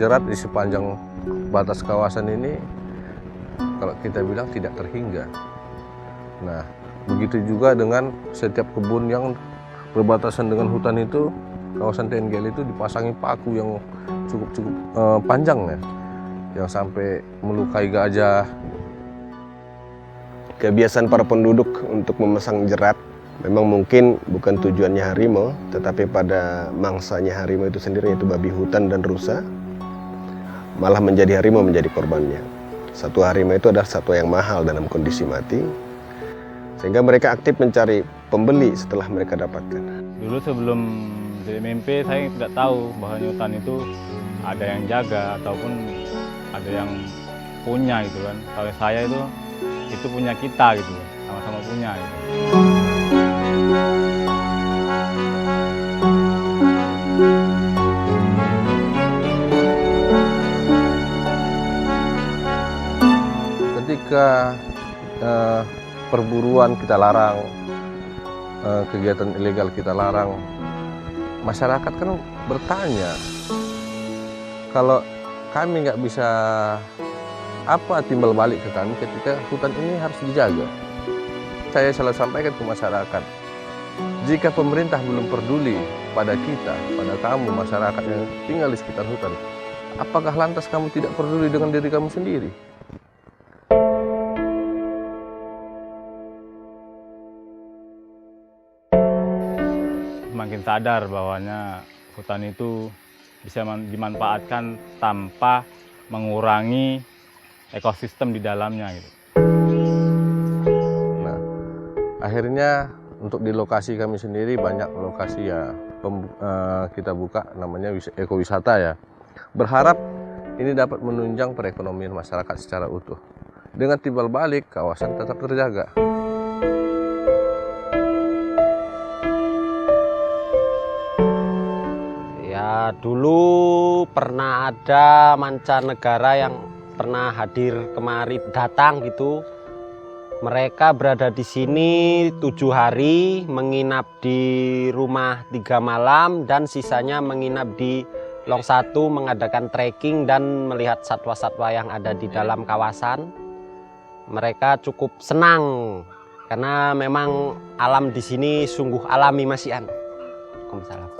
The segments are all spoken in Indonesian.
jerat di sepanjang batas kawasan ini, kalau kita bilang tidak terhingga. Nah, begitu juga dengan setiap kebun yang berbatasan dengan hutan itu, kawasan TNGL itu dipasangi paku yang cukup panjang ya, yang sampai melukai gajah. Kebiasaan para penduduk untuk memasang jerat memang mungkin bukan tujuannya harimau, tetapi pada mangsanya harimau itu sendiri, yaitu babi hutan dan rusa, malah menjadi harimau menjadi korbannya. Satu harimau itu adalah satwa yang mahal dalam kondisi mati, sehingga mereka aktif mencari pembeli setelah mereka dapatkan. Dulu sebelum jadi mimpi, saya tidak tahu bahwa hutan itu ada yang jaga ataupun ada yang punya gitu kan. Kalau saya itu punya kita gitu, sama-sama punya gitu. Ketika perburuan kita larang, kegiatan ilegal kita larang, masyarakat kan bertanya, kalau kami nggak bisa, apa timbal balik ke kami ketika hutan ini harus dijaga. Saya selalu sampaikan ke masyarakat, jika pemerintah belum peduli pada kita, pada kamu masyarakat yang tinggal di sekitar hutan, apakah lantas kamu tidak peduli dengan diri kamu sendiri? Semakin sadar bahwanya hutan itu bisa dimanfaatkan tanpa mengurangi ekosistem di dalamnya gitu. Nah, akhirnya untuk di lokasi kami sendiri banyak lokasi ya kita buka namanya ekowisata ya. Berharap ini dapat menunjang perekonomian masyarakat secara utuh. Dengan timbal balik kawasan tetap terjaga. Ya, dulu pernah ada mancanegara yang pernah hadir kemari, datang gitu. Mereka berada di sini 7 hari, menginap di rumah 3 malam, dan sisanya menginap di Long 1, mengadakan trekking dan melihat satwa-satwa yang ada di dalam kawasan. Mereka cukup senang karena memang alam di sini sungguh alami, Mas Ian. Waalaikumsalam.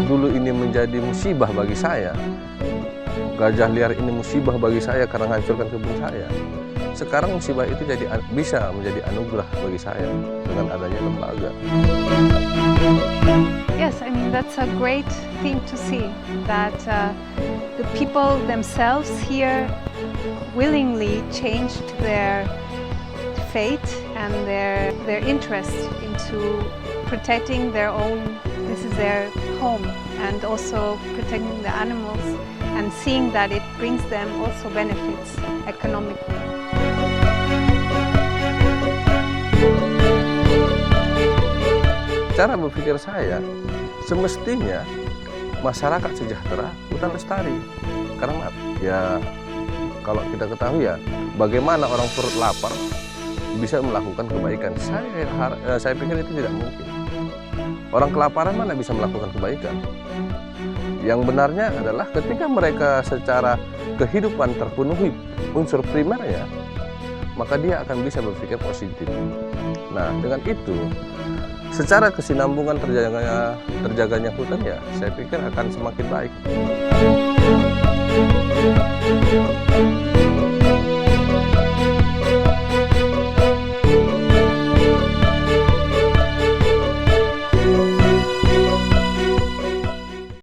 Dulu ini menjadi musibah bagi saya. Gajah liar ini musibah bagi saya karena menghancurkan kebun saya. Sekarang musibah itu bisa menjadi anugerah bagi saya dengan adanya lembaga. Yes, I mean that's a great thing to see, that the people themselves here willingly changed their fate and their interest into protecting their own. This is their home, and also protecting the animals and seeing that it brings them also benefits economically. Cara berpikir saya, semestinya masyarakat sejahtera, hutan lestari. Karena ya kalau kita ketahui ya, bagaimana orang perut lapar bisa melakukan kebaikan. Saya pikir itu tidak mungkin. Orang kelaparan mana bisa melakukan kebaikan? Yang benarnya adalah ketika mereka secara kehidupan terpenuhi unsur primernya, maka dia akan bisa berpikir positif. Nah, dengan itu, secara kesinambungan terjaganya hutan ya, saya pikir akan semakin baik.